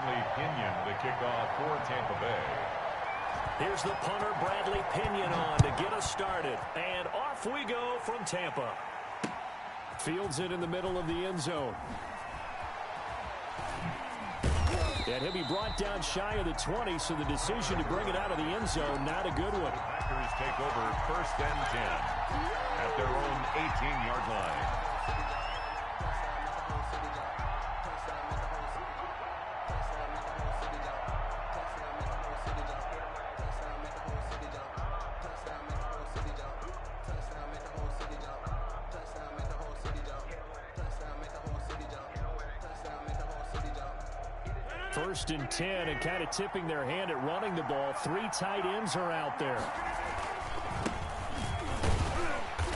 Bradley Pinion, the kickoff for Tampa Bay. Here's the punter, Bradley Pinion, on to get us started. And off we go from Tampa. Fields it in the middle of the end zone. And he'll be brought down shy of the 20, so the decision to bring it out of the end zone, not a good one. Packers take over 1st and 10 at their own 18-yard line. First and 10, and kind of tipping their hand at running the ball. 3 tight ends are out there.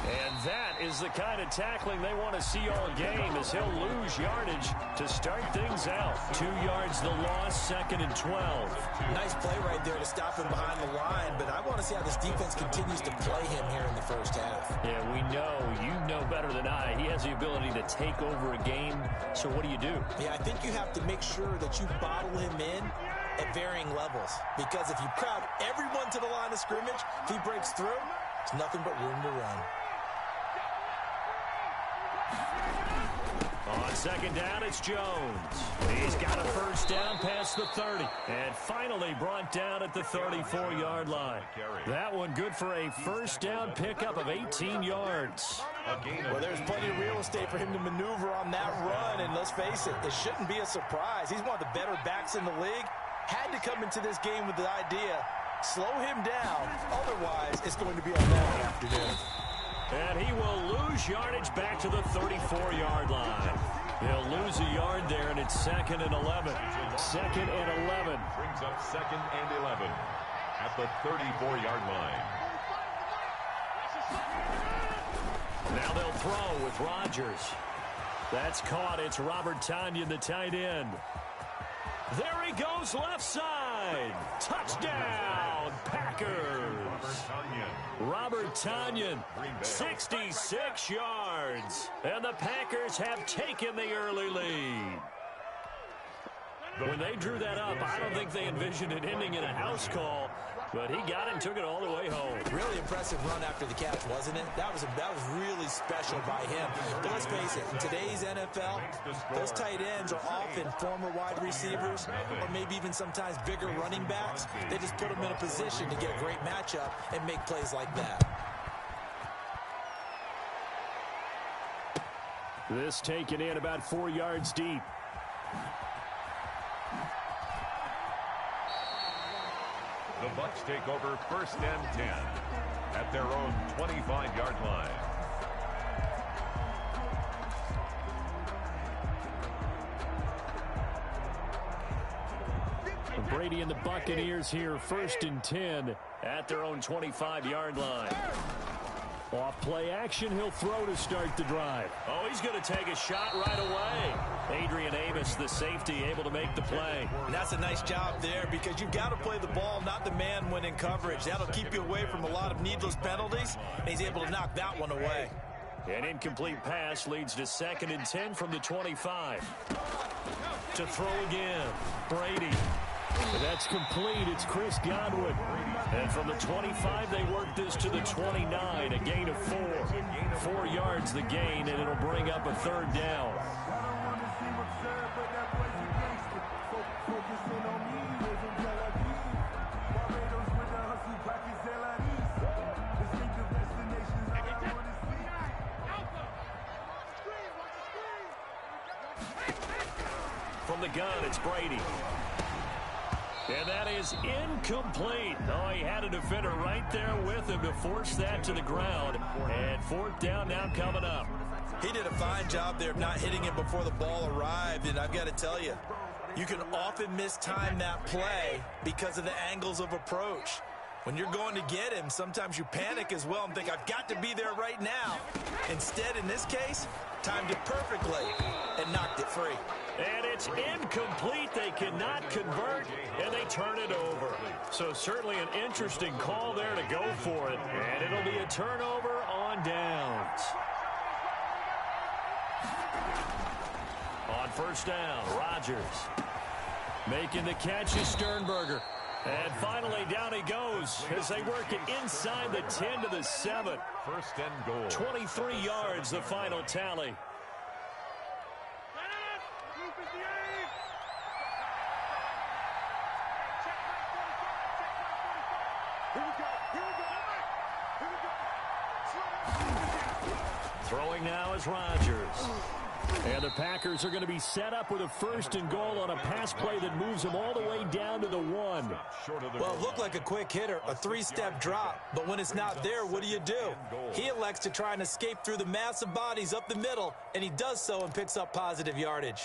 And that is the kind of tackling they want to see all game, as he'll lose yardage to start things out. 2 yards the loss, 2nd and 12. Nice play right there to stop him behind the line, but I want to see how this defense continues to play him here in the first half. Yeah, we know. You know better than I. He has the ability to take over a game, so what do you do? Yeah, I think you have to make sure that you bottle him in at varying levels, because if you crowd everyone to the line of scrimmage, if he breaks through, it's nothing but room to run. On 2nd down, it's Jones. He's got a first down past the 30. And finally brought down at the 34-yard line. That one good for a first down pickup of 18 yards. Well, there's plenty of real estate for him to maneuver on that run. And let's face it, it shouldn't be a surprise. He's one of the better backs in the league. Had to come into this game with the idea, slow him down. Otherwise, it's going to be a long afternoon. And he will lose yardage back to the 34-yard line. He'll lose a yard there, and it's 2nd and 11. 2nd and 11. Brings up 2nd and 11 at the 34-yard line. Now they'll throw with Rodgers. That's caught. It's Robert Tonyan, the tight end. There he goes, left side. Touchdown, Packers. Robert Tonyan, 66 yards. And the Packers have taken the early lead. When they drew that up, I don't think they envisioned it ending in a house call, but he got it and took it all the way home. Really impressive run after the catch, wasn't it? That was really special by him. But let's face it, in today's NFL, those tight ends are often former wide receivers or maybe even sometimes bigger running backs. They just put them in a position to get a great matchup and make plays like that. This taken in about 4 yards deep. The Bucs take over 1st and 10 at their own 25-yard line. Brady and the Buccaneers here, 1st and 10 at their own 25-yard line. Off play action, he'll throw to start the drive. Oh, he's going to take a shot right away. Adrian Amos, the safety, able to make the play. And that's a nice job there, because you've got to play the ball, not the man when in coverage. That'll keep you away from a lot of needless penalties, and he's able to knock that one away. An incomplete pass leads to 2nd and 10 from the 25. To throw again, Brady. And that's complete. It's Chris Godwin. And from the 25, they work this to the 29, a gain of 4. 4 yards the gain, and it'll bring up a 3rd down. From the gun, it's Brady. And that is incomplete. Oh, he had a defender right there with him to force that to the ground. And 4th down now coming up. He did a fine job there of not hitting him before the ball arrived. And I've got to tell you, you can often mistime that play because of the angles of approach. When you're going to get him, sometimes you panic as well and think, I've got to be there right now. Instead, in this case, timed it perfectly and knocked it free. And it's incomplete. They cannot convert, and they turn it over. So certainly an interesting call there to go for it. And it'll be a turnover on downs. On 1st down, Rodgers. Making the catch is Sternberger. And finally, down he goes as they work it inside the 10 to the 7. First and goal. 23 yards, the final tally. Throwing now is Rodgers. And the Packers are going to be set up with a first and goal on a pass play that moves them all the way down to the 1. Well, it looked like a quick hitter, a three-step drop. But when it's not there, what do? He elects to try and escape through the massive bodies up the middle, and he does so and picks up positive yardage.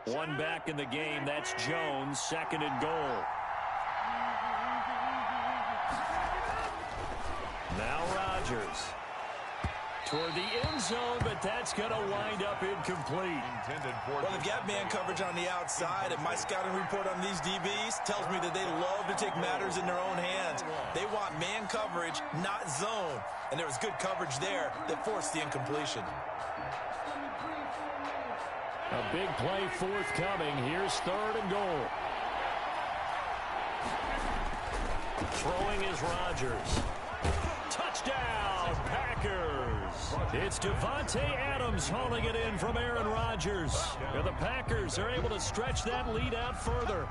One back in the game. That's Jones, second and goal. Now Rodgers. Toward the end zone, but that's going to wind up incomplete. Well, they've got man coverage on the outside, and my scouting report on these DBs tells me that they love to take matters in their own hands. They want man coverage, not zone. And there was good coverage there that forced the incompletion. A big play forthcoming. Here's third and goal. Throwing is Rodgers. Touchdown, Packers. It's Devontae Adams hauling it in from Aaron Rodgers. And the Packers are able to stretch that lead out further.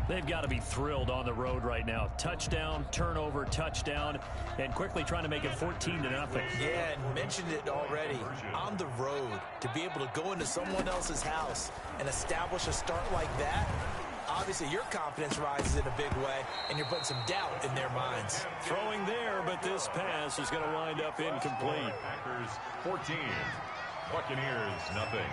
They've got to be thrilled on the road right now. Touchdown, turnover, touchdown, and quickly trying to make it 14-0. Yeah, and mentioned it already. On the road, to be able to go into someone else's house and establish a start like that, obviously your confidence rises in a big way, and you're putting some doubt in their minds. Throwing there, but this pass is going to wind up incomplete. Packers 14, Buccaneers nothing.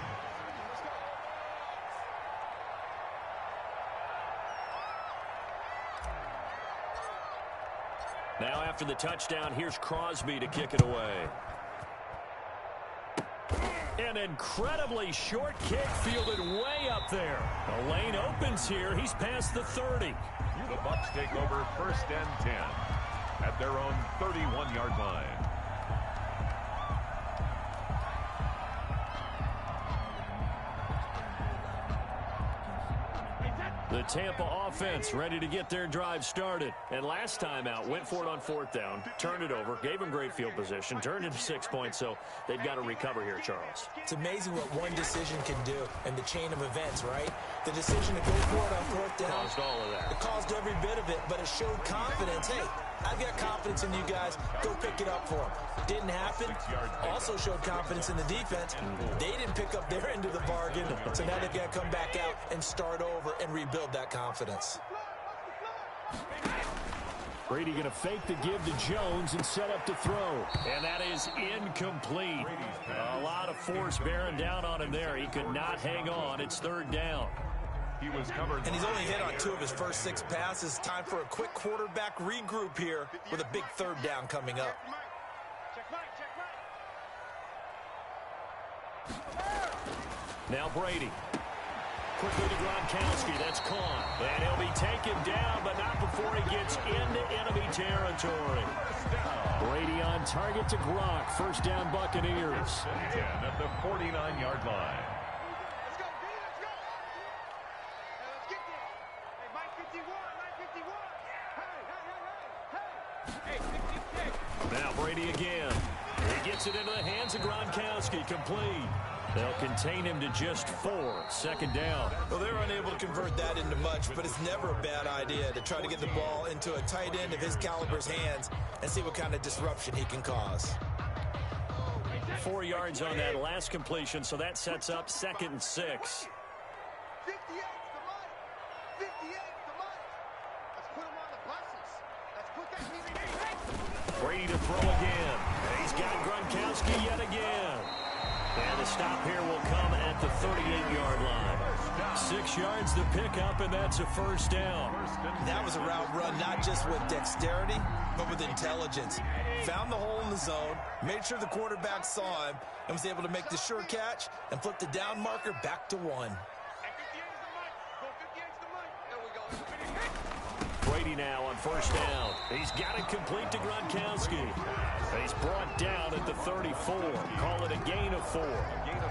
Now after the touchdown, here's Crosby to kick it away. An incredibly short kick fielded way up there. The lane opens here. He's past the 30. The Bucs take over first and 10 at their own 31-yard line. The Tampa offense ready to get their drive started. And last time out, went for it on fourth down, turned it over, gave them great field position, turned into 6 points, so they've got to recover here, Charles. It's amazing what one decision can do in the chain of events, right? The decision to go for it on fourth down. Caused all of that. It caused every bit of it, but it showed confidence. Hey, I've got confidence in you guys. Go pick it up for them. Didn't happen. Also showed confidence in the defense. They didn't pick up their end of the bargain, so now they've got to come back out and start over and rebuild that confidence. Brady going to fake the give to Jones and set up to throw. And that is incomplete. A lot of force bearing down on him there. He could not hang on. It's third down. He was covered. And he's only hit on 2 of his first 6 passes. Time for a quick quarterback regroup here with a big third down coming up. Now Brady. Quickly to Gronkowski. That's caught. And he'll be taken down, but not before he gets into enemy territory. Brady on target to Gronk. First down, Buccaneers. 10 at the 49-yard line. Now Brady again. He gets it into the hands of Gronkowski. Complete. They'll contain him to just 4. Second down. Well, they're unable to convert that into much, but it's never a bad idea to try to get the ball into a tight end of his caliber's hands and see what kind of disruption he can cause. 4 yards on that last completion, so that sets up 2nd and 6. Brady to throw again. And he's got Gronkowski yet again. And the stop here will come at the 38-yard line. 6 yards to pick up, and that's a first down. That was a route run not just with dexterity, but with intelligence. Found the hole in the zone, made sure the quarterback saw him, and was able to make the sure catch and flip the down marker back to 1. Brady Brady now on first down. He's got it complete to Gronkowski. He's brought down at the 34. Call it a gain of 4.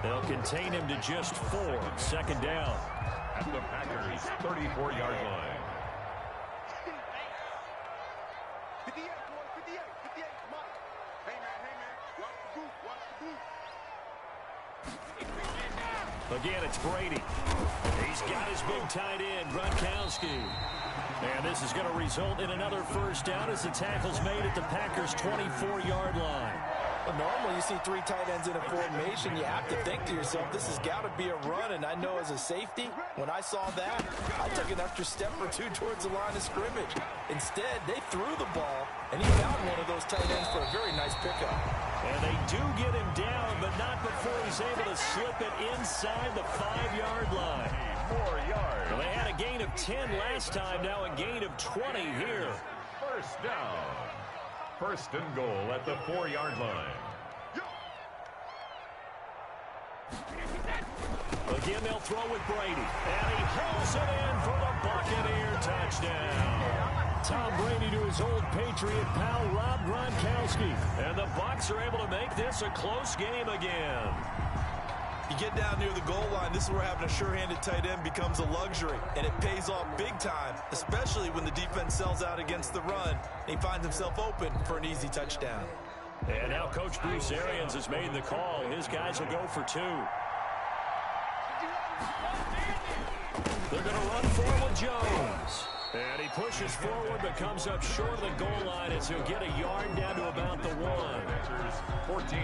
They'll contain him to just 4. Second down. At the Packers' 34-yard line. Again, it's Brady. He's got his big tight end, Gronkowski. And this is going to result in another first down as the tackle's made at the Packers' 24-yard line. Well, normally you see 3 tight ends in a formation, you have to think to yourself, this has got to be a run. And I know as a safety, when I saw that, I took an extra step or 2 towards the line of scrimmage. Instead, they threw the ball, and he found one of those tight ends for a very nice pickup. And they do get him down, but not before he's able to slip it inside the 5-yard line. More yards. Well, they had a gain of 10 last time, now a gain of 20 here. First down. First and goal at the 4-yard line. Again, they'll throw with Brady. And he hauls it in for the Buccaneer touchdown. Tom Brady to his old Patriot pal, Rob Gronkowski. And the Bucs are able to make this a close game again. You get down near the goal line, this is where having a sure-handed tight end becomes a luxury, and it pays off big time, especially when the defense sells out against the run, and he finds himself open for an easy touchdown. And now Coach Bruce Arians has made the call. His guys will go for 2. They're going to run forward Jones. And he pushes forward but comes up short of the goal line as he'll get a yard down to about the 1. 14.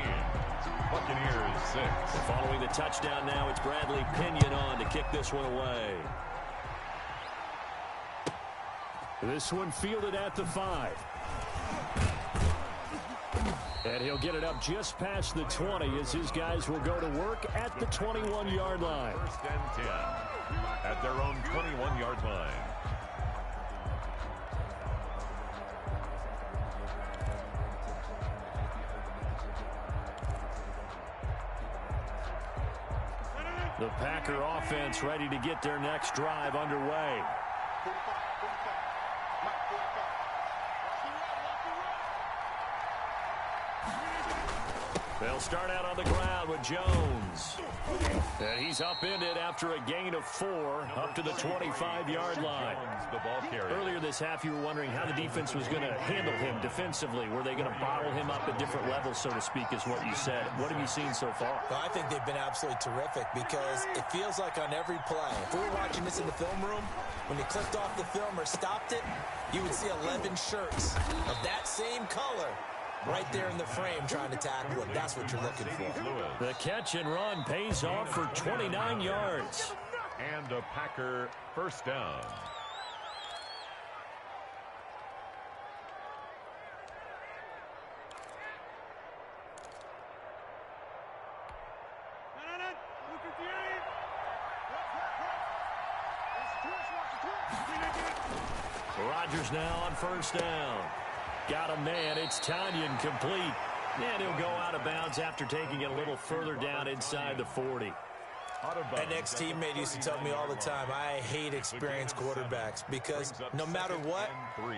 Buccaneers 6. Following the touchdown now, it's Bradley Pinion on to kick this one away. This one fielded at the 5. And he'll get it up just past the 20 as his guys will go to work at the 21-yard line. First and 10 at their own 21-yard line. The Packer offense ready to get their next drive underway. They'll start out on the ground with Jones. And he's upended after a gain of 4 up to the 25-yard line. The ball carrier. Earlier this half, you were wondering how the defense was going to handle him defensively. Were they going to bottle him up at different levels, so to speak, is what you said. What have you seen so far? Well, I think they've been absolutely terrific because it feels like on every play, if we were watching this in the film room, when they clicked off the film or stopped it, you would see 11 shirts of that same color right there in the frame trying to tackle it. That's what you're looking for. The catch and run pays off for 29 yards. And a Packer first down. Rodgers now on first down. Got a man. It's Tanyan complete. And he'll go out of bounds after taking it a little further down inside the 40. An ex-teammate used to tell me all the time, I hate experienced quarterbacks because no matter what,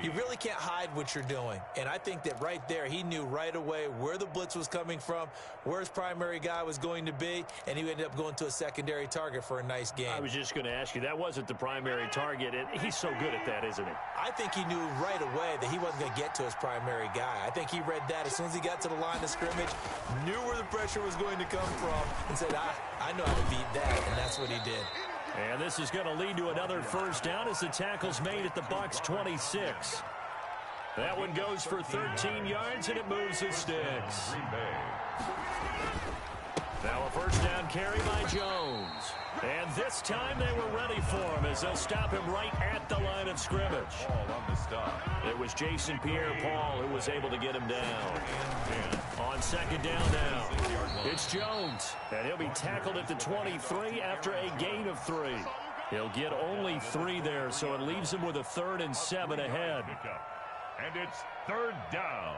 you really can't hide what you're doing. And I think that right there, he knew right away where the blitz was coming from, where his primary guy was going to be, and he ended up going to a secondary target for a nice game. I was just going to ask you, that wasn't the primary target, and he's so good at that, isn't he? I think he knew right away that he wasn't going to get to his primary guy. I think he read that as soon as he got to the line of scrimmage, knew where the pressure was going to come from, and said, I know how to beat that, and that's what he did. And this is going to lead to another first down as the tackle's made at the Bucs 26. That one goes for 13 yards, and it moves the sticks. Now a first down carry by Jones. And this time they were ready for him as they'll stop him right at the line of scrimmage. It was Jason Pierre-Paul who was able to get him down. On second down now, it's Jones. And he'll be tackled at the 23 after a gain of 3. He'll get only 3 there, so it leaves him with a 3rd and 7 ahead. And it's third down.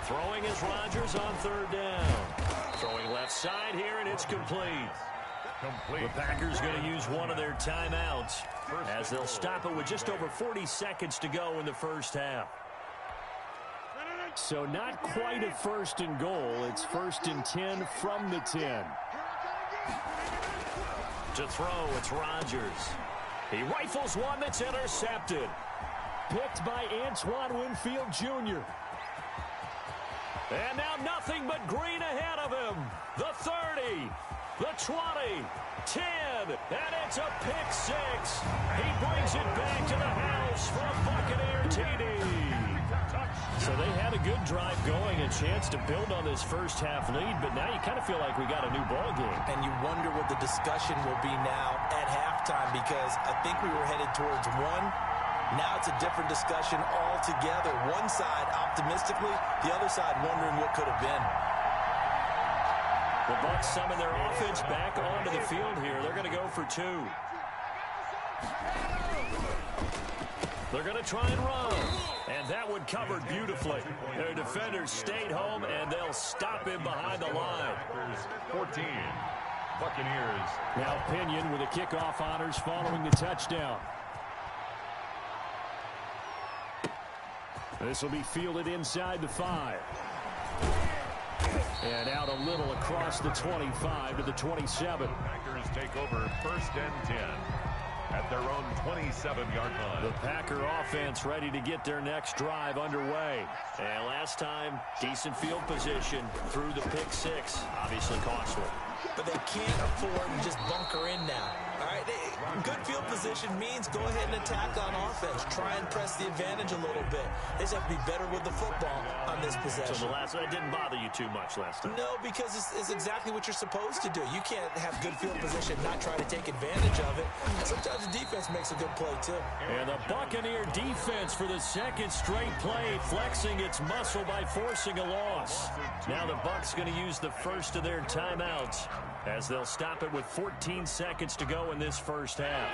Throwing is Rodgers on third down. Throwing left side here, and it's complete. The Packers going to use one of their timeouts as they'll stop it with just over 40 seconds to go in the first half. So not quite a first and goal. It's 1st and 10 from the 10. To throw, it's Rodgers. He rifles one that's intercepted. Picked by Antoine Winfield Jr. And now nothing but green ahead of him. The 30, the 20, 10, and it's a pick six. He brings it back to the house for a Buccaneer TD. So they had a good drive going, a chance to build on this first half lead, but now you kind of feel like we got a new ball game. And you wonder what the discussion will be now at halftime, because I think we were headed towards one. Now it's a different discussion altogether. One side optimistically, the other side wondering what could have been. The Bucs summon their offense back onto the field here. They're going to go for two. They're going to try and run. And that one covered beautifully. Their defenders stayed home, and they'll stop him behind the line. 14, Buccaneers. Now Pinion with the kickoff honors following the touchdown. This will be fielded inside the 5. And out a little across the 25 to the 27. Packers take over 1st and 10 at their own 27-yard line. The Packer offense ready to get their next drive underway. And last time, decent field position through the pick six. Obviously costly. But they can't afford to just bunker in now. All right, good field position means go ahead and attack on offense. Try and press the advantage a little bit. They just have to be better with the football on this possession. So that didn't bother you too much last time? No, because it's exactly what you're supposed to do. You can't have good field position and not try to take advantage of it. And sometimes the defense makes a good play, too. And the Buccaneer defense for the second straight play, flexing its muscle by forcing a loss. Now the Bucs going to use the first of their timeouts as they'll stop it with 14 seconds to go in this first half.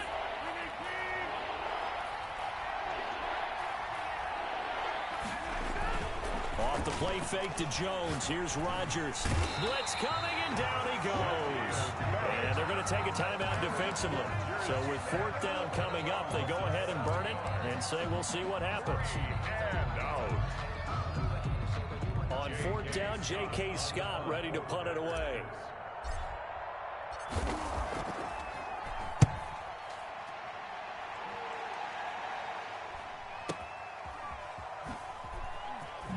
Off the play fake to Jones. Here's Rodgers. Blitz coming, and down he goes. And they're going to take a timeout defensively. So with 4th down coming up, they go ahead and burn it and say we'll see what happens. And out. On 4th down, J.K. Scott ready to punt it away.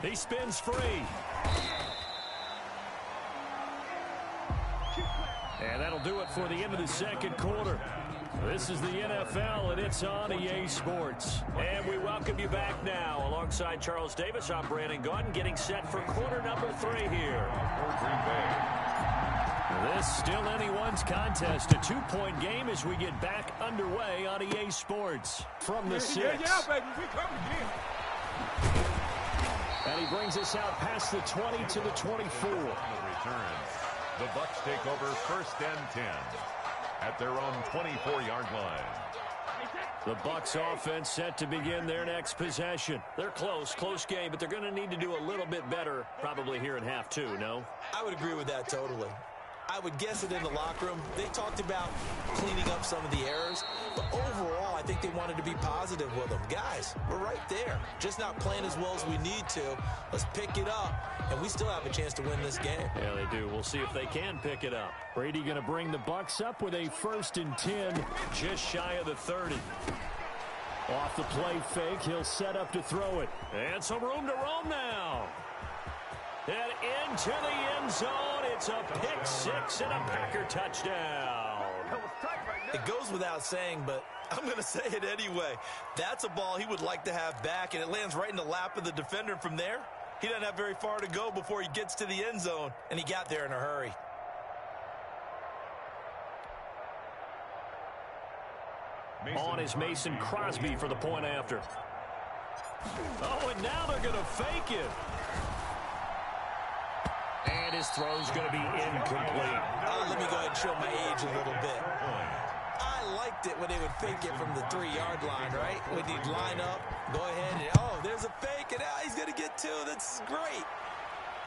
He spins free. And that'll do it for the end of the second quarter. This is the NFL, and it's on EA Sports. And we welcome you back now. Alongside Charles Davis, I'm Brandon Gaudin, getting set for quarter number 3 here. This still anyone's contest, a 2-point game as we get back underway on EA Sports. From the 6. Yeah, baby, we come again. And he brings us out past the 20 to the 24. On the returns, the Bucs take over 1st and 10 at their own 24-yard line. The Bucs offense set to begin their next possession. They're close game, but they're going to need to do a little bit better probably here in half 2, no? I would agree with that totally. I would guess it in the locker room. They talked about cleaning up some of the errors, but overall, I think they wanted to be positive with them. Guys, we're right there. Just not playing as well as we need to. Let's pick it up, and we still have a chance to win this game. Yeah, they do. We'll see if they can pick it up. Brady going to bring the Bucs up with a 1st and 10, just shy of the 30. Off the play fake, he'll set up to throw it. And some room to roam now. And into the end zone, it's a pick six and a Packer touchdown. It goes without saying, but I'm going to say it anyway. That's a ball he would like to have back, and it lands right in the lap of the defender. From there, he doesn't have very far to go before he gets to the end zone, and he got there in a hurry. On is Mason Crosby for the point after. Oh, and now they're going to fake it. And his throw's going to be incomplete. Let me go ahead and show my age a little bit. I liked it when they would fake it from the 3-yard line, right? When he'd line up, go ahead, and oh, there's a fake, and now he's going to get 2. That's great.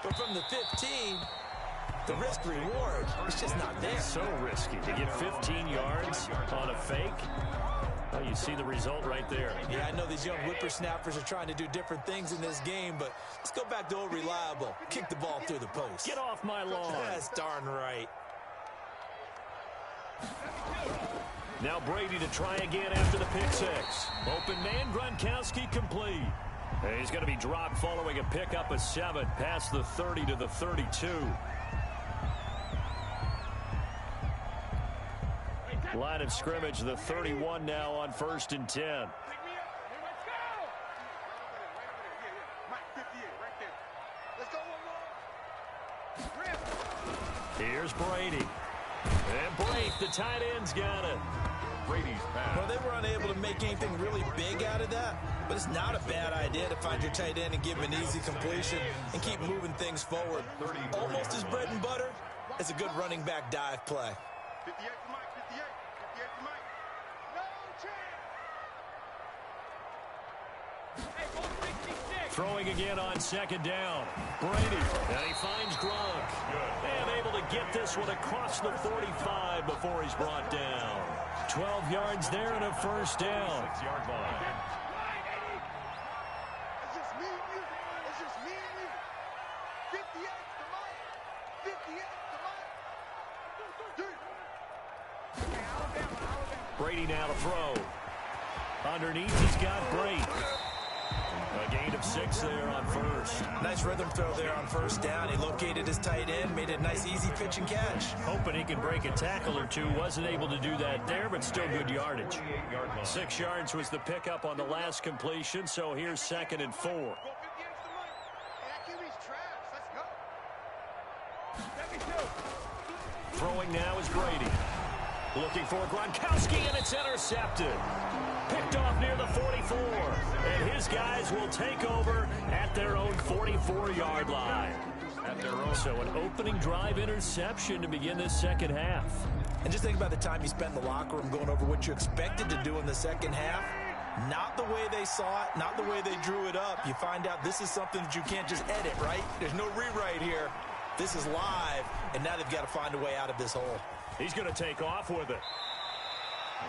But from the 15, the risk-reward is just not there. So risky to get 15 yards on a fake. Well, you see the result right there. Yeah, I know these young whippersnappers are trying to do different things in this game, but let's go back to old reliable. Kick the ball through the post. Get off my lawn. That's darn right. Now Brady to try again after the pick six. Open man, Gronkowski complete. And he's going to be dropped following a pickup of 7 past the 30 to the 32. Line of scrimmage, the 31 now on 1st and 10. Here's Brady. And Brady, the tight end's got it. Brady's pass. Well, they were unable to make anything really big out of that, but it's not a bad idea to find your tight end and give him an easy completion and keep moving things forward. Almost as bread and butter as a good running back dive play. 58 to Mike, 58 to Mike. No chance. Hey, go 66. Throwing again on 2nd down. Brady, and he finds Gronk. And able to get this one across the 45 before he's brought down. 12 yards there and a 1st down. 6-yard line. It's just me and you. It's just me and you. 58 to Mike. 58 to Mike. Dude. Alabama. Brady now to throw. Underneath, he's got Brady. A gain of 6 there on 1st. Nice rhythm throw there on 1st down. He located his tight end, made it a nice easy pitch and catch. Hoping he can break a tackle or two. Wasn't able to do that there, but still good yardage. 6 yards was the pickup on the last completion, so here's 2nd and 4. Go 58 to Mike. Hey, that QB's trash. Let's go. 72. Throwing now is Brady. Looking for Gronkowski, and it's intercepted. Picked off near the 44. And his guys will take over at their own 44-yard line. So an opening drive interception to begin this second half. And just think about the time you spent in the locker room going over what you expected to do in the second half. Not the way they saw it, not the way they drew it up. You find out this is something that you can't just edit, right? There's no rewrite here. This is live, and now they've got to find a way out of this hole. He's going to take off with it.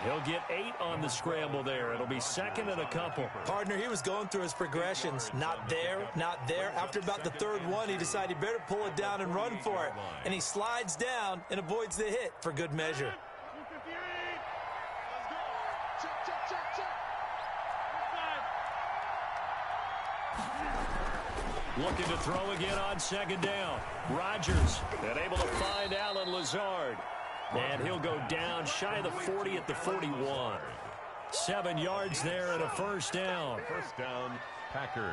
He'll get 8 on the scramble there. It'll be 2nd and a couple. Partner, he was going through his progressions. Not there, not there. After about the 3rd one, he decided he better pull it down and run for it. And he slides down and avoids the hit for good measure. 258. Let's go. Check, check, check, check. Looking to throw again on 2nd down. Rodgers, and able to find Allen Lazard. And he'll go down shy of the 40 at the 41. 7 yards there and a 1st down. 1st down, Packers.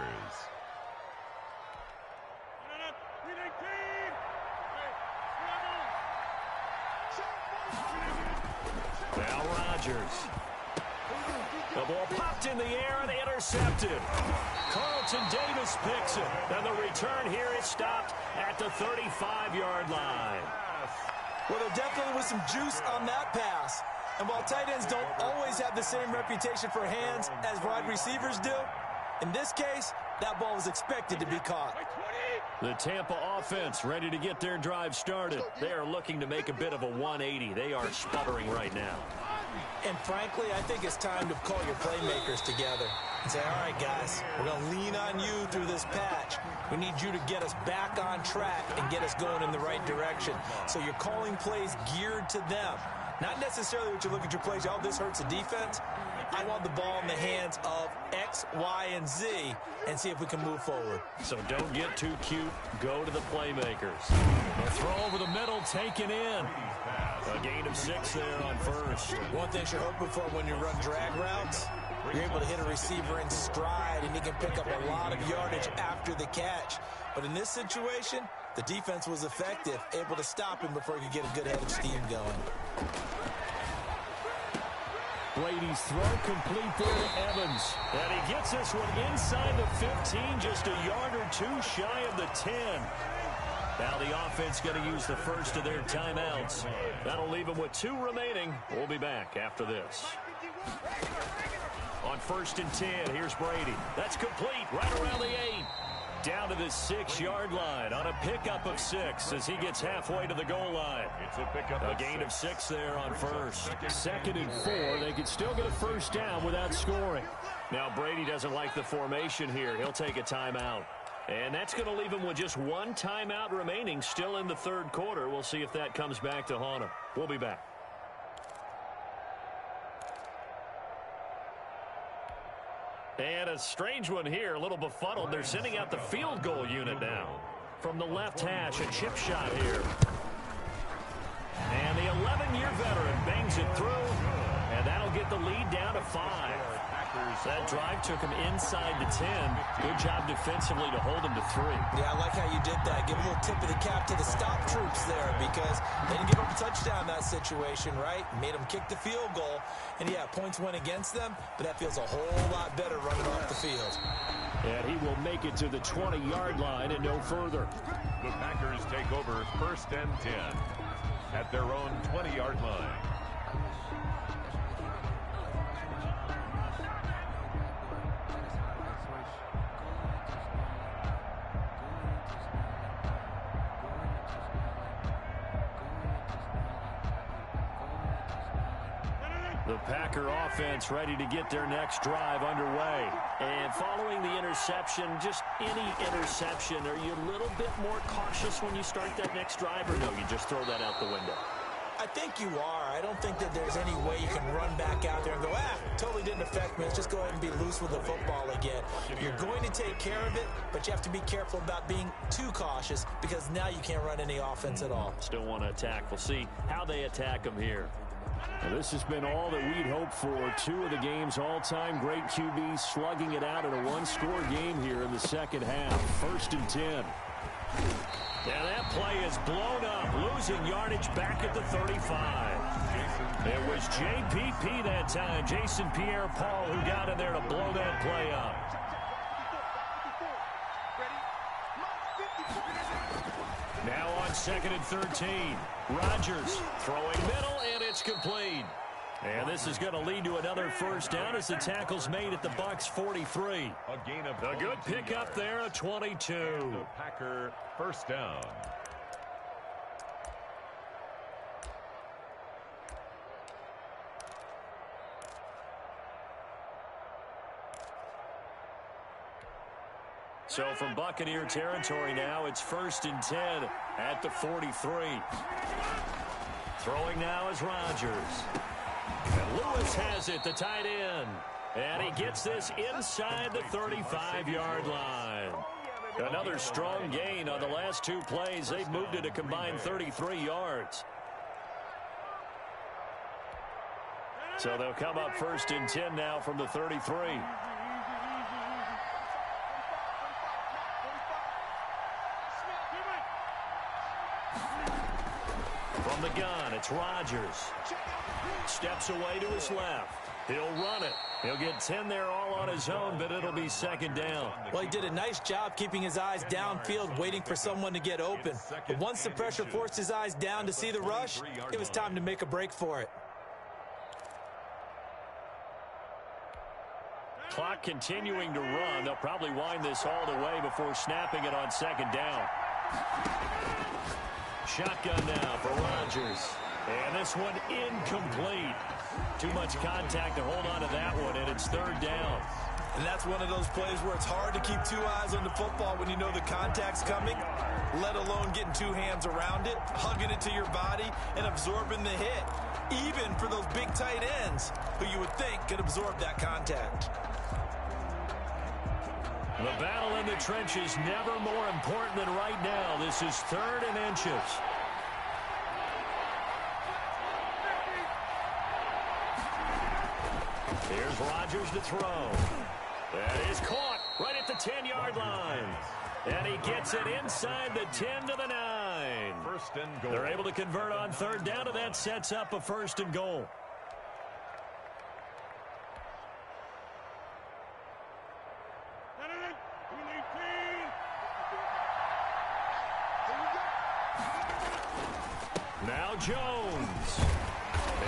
Now Rodgers. The ball popped in the air and intercepted. Carlton Davis picks it. And the return here is stopped at the 35-yard line. Well, there definitely was some juice on that pass. And while tight ends don't always have the same reputation for hands as wide receivers do, in this case, that ball was expected to be caught. The Tampa offense ready to get their drive started. They are looking to make a bit of a 180. They are sputtering right now. And frankly, I think it's time to call your playmakers together and say, all right, guys, we're going to lean on you through this patch. We need you to get us back on track and get us going in the right direction. So you're calling plays geared to them. Not necessarily what you look at your plays, oh, this hurts the defense. I want the ball in the hands of X, Y, and Z and see if we can move forward. So don't get too cute. Go to the playmakers. A throw over the middle, taken in. A gain of 6 there on 1st. One thing you're hoping for when you run drag routes, you're able to hit a receiver in stride, and he can pick up a lot of yardage after the catch. But in this situation, the defense was effective, able to stop him before he could get a good head of steam going. Brady's throw complete there to Evans. And he gets this one inside the 15, just a yard or 2 shy of the 10. Now the offense going to use the first of their timeouts. That'll leave them with 2 remaining. We'll be back after this. On 1st and 10, here's Brady. That's complete right around the 8. Down to the 6-yard line on a pickup of 6 as he gets halfway to the goal line. It's a pickup A of gain of 6 there on first. Second and 4. They could still get a first down without scoring. Now Brady doesn't like the formation here. He'll take a timeout. And that's going to leave him with just one timeout remaining still in the third quarter. We'll see if that comes back to haunt him. We'll be back. And a strange one here, a little befuddled. They're sending out the field goal unit now. From the left hash, a chip shot here. And the 11-year veteran bangs it through, and that'll get the lead down to 5. That drive took him inside the 10. Good job defensively to hold him to 3. Yeah, I like how you did that. Give a little tip of the cap to the stop troops there because they didn't give up a touchdown in that situation, right? Made them kick the field goal. And, yeah, points went against them, but that feels a whole lot better running off the field. And he will make it to the 20-yard line and no further. The Packers take over first and 10 at their own 20-yard line. The Packer offense ready to get their next drive underway. And following the interception, just any interception, are you a little bit more cautious when you start that next drive, or no, you just throw that out the window? I think you are. I don't think that there's any way you can run back out there and go, totally didn't affect me. Let's just go ahead and be loose with the football again. You're going to take care of it, but you have to be careful about being too cautious because now you can't run any offense at all. Still want to attack. We'll see how they attack them here. Well, this has been all that we'd hoped for. 2 of the game's all-time great QBs slugging it out in a one-score game here in the second half. First and 10. And that play is blown up, losing yardage back at the 35. It was JPP that time, Jason Pierre-Paul, who got in there to blow that play up. Now on second and 13. Rodgers throwing middle, and it's complete. And this is going to lead to another first down as the tackle's made at the Bucs 43. A good pickup there, a 22. The Packer first down. So from Buccaneer territory now, it's first and 10 at the 43. Throwing now is Rodgers. And Lewis has it, the tight end. And he gets this inside the 35-yard line. Another strong gain on the last 2 plays. They've moved it a combined 33 yards. So they'll come up first and 10 now from the 33. From the gun, it's Rodgers. Steps away to his left. He'll run it. He'll get 10 there all on his own, but it'll be second down. Well, he did a nice job keeping his eyes downfield, waiting for someone to get open. But once the pressure forced his eyes down to see the rush, it was time to make a break for it. Clock continuing to run. They'll probably wind this all the way before snapping it on second down. Shotgun now for Rodgers. And this one incomplete. Too much contact to hold on to that one, and it's third down. And that's one of those plays where it's hard to keep 2 eyes on the football when you know the contact's coming, let alone getting 2 hands around it, hugging it to your body, and absorbing the hit, even for those big tight ends who you would think could absorb that contact. The battle in the trenches never more important than right now. This is third and inches. Here's Rodgers to throw. That is caught right at the 10-yard line. And he gets it inside the 10 to the 9. First and goal. They're able to convert on third down, and that sets up a first and goal. Now Jones.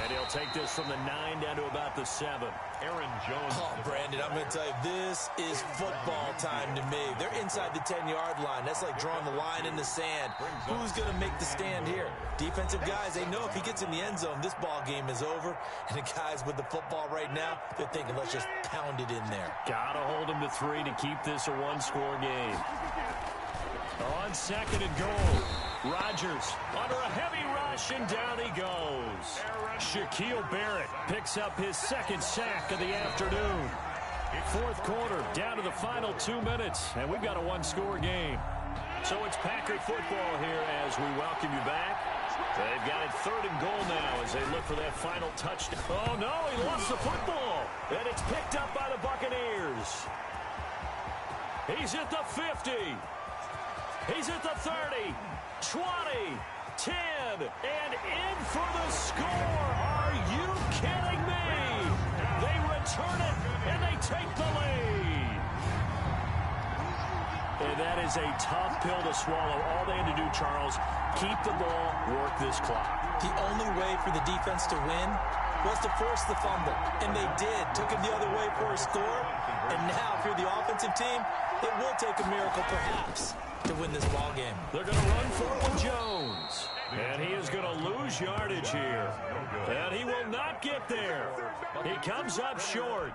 And And he'll take this from the 9 down to about the 7. Aaron Jones. Oh, Brandon, I'm going to tell you, this is football time to me. They're inside the 10-yard line. That's like drawing the line in the sand. Who's going to make the stand here? Defensive guys, they know if he gets in the end zone, this ball game is over. And the guys with the football right now, they're thinking, let's just pound it in there. Got to hold him to 3 to keep this a one-score game. On 2nd and goal, Rodgers under a heavy rush, and down he goes. Shaquille Barrett picks up his 2nd sack of the afternoon. 4th quarter, down to the final 2 minutes, and we've got a one-score game. So it's Packer football here as we welcome you back. They've got it 3rd and goal now as they look for that final touchdown. Oh, no, he lost the football, and it's picked up by the Buccaneers. He's at the 50. He's at the 30, 20, 10, and in for the score. Are you kidding me? They return it, and they take the lead. And that is a tough pill to swallow. All they had to do, Charles, keep the ball, work this clock. The only way for the defense to win was to force the fumble, and they did. Took it the other way for a score, and now if you're the offensive team, it will take a miracle perhaps to win this ball game. They're going to run forward Jones. And he is going to lose yardage here. And he will not get there. He comes up short.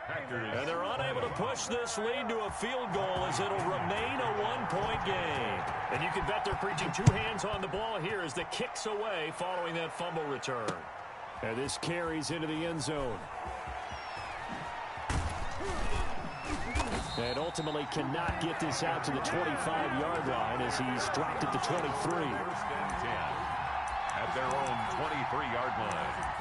And they're unable to push this lead to a field goal as it'll remain a one-point game. And you can bet they're preaching 2 hands on the ball here as the kick's away following that fumble return. And this carries into the end zone. And ultimately cannot get this out to the 25-yard line as he's dropped it to 23. 1st and 10 at their own 23-yard line.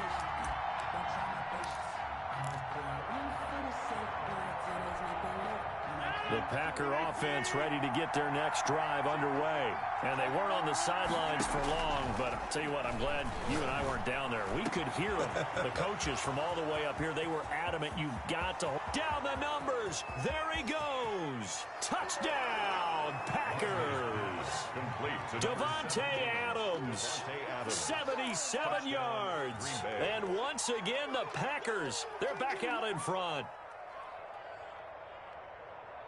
The Packer offense ready to get their next drive underway. And they weren't on the sidelines for long, but I'll tell you what, I'm glad you and I weren't down there. We could hear them, the coaches from all the way up here. They were adamant, you've got to down the numbers. There he goes. Touchdown, Packers. Devontae Adams, 77 yards. And once again, the Packers, they're back out in front.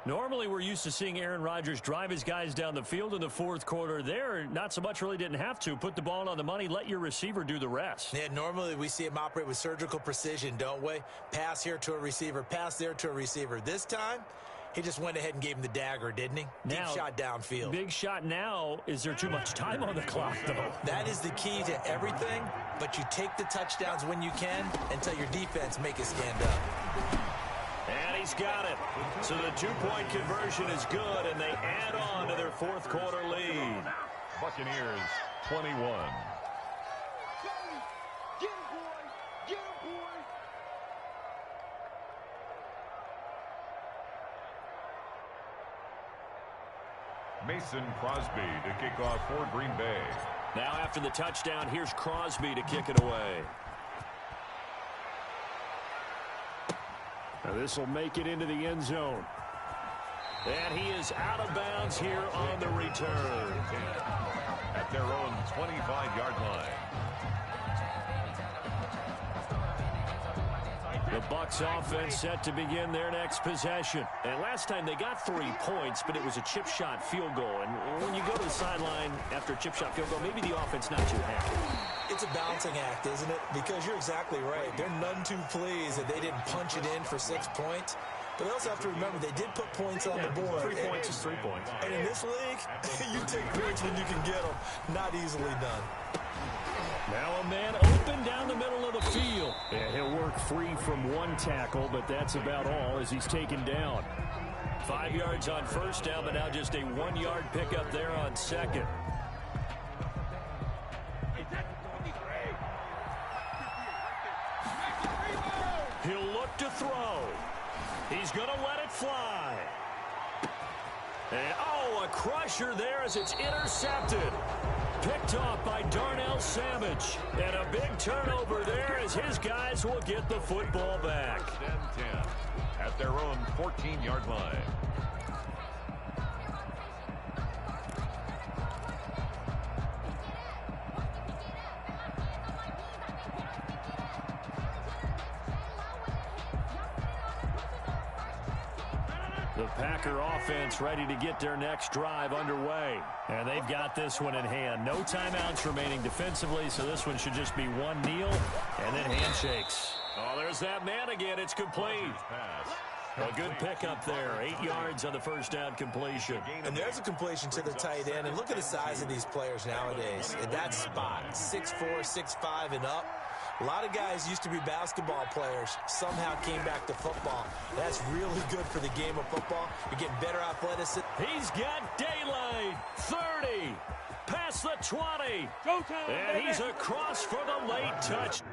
Normally, we're used to seeing Aaron Rodgers drive his guys down the field in the 4th quarter. There, not so much, really didn't have to. Put the ball on the money, let your receiver do the rest. Yeah, normally we see him operate with surgical precision, don't we? Pass here to a receiver, pass there to a receiver. This time, he just went ahead and gave him the dagger, didn't he? Deep shot downfield. Big shot now. Is there too much time on the clock, though? That is the key to everything, but you take the touchdowns when you can and tell your defense make it stand up. And he's got it. So the 2-point conversion is good, and they add on to their 4th quarter lead. Buccaneers 21. Get him, boy! Get him, boy! Mason Crosby to kick off for Green Bay. Now after the touchdown, here's Crosby to kick it away. Now this will make it into the end zone. And he is out of bounds here on the return. At their own 25-yard line. The Bucs offense set to begin their next possession. And last time they got 3 points, but it was a chip shot field goal. And when you go to the sideline after a chip shot field goal, maybe the offense not too happy. It's a balancing act, isn't it? Because you're exactly right. They're none too pleased that they didn't punch it in for 6 points. But they also have to remember they did put points on the board. 3 points is 3 points. And in this league, you take points when you can get them. Not easily done. Now a man open down the middle of the field. And he'll work free from 1 tackle, but that's about all as he's taken down. 5 yards on 1st down, but now just a 1-yard pickup there on 2nd. He'll look to throw. He's going to let it fly. And, oh, a crusher there as it's intercepted. Picked off by Darnell Savage. And a big turnover there as his guys will get the football back. 10 at their own 14-yard line. The Packer offense ready to get their next drive underway. And they've got this one in hand. No timeouts remaining defensively, so this one should just be one kneel and then handshakes. Oh, there's that man again. It's complete. A good pickup there. 8 yards on the first down completion. And there's a completion to the tight end. And look at the size of these players nowadays. In that spot, 6'4", 6'5", and up. A lot of guys used to be basketball players, somehow came back to football. That's really good for the game of football. You're getting better athleticism. He's got daylight. 30. Past the 20. And he's across for the late touch.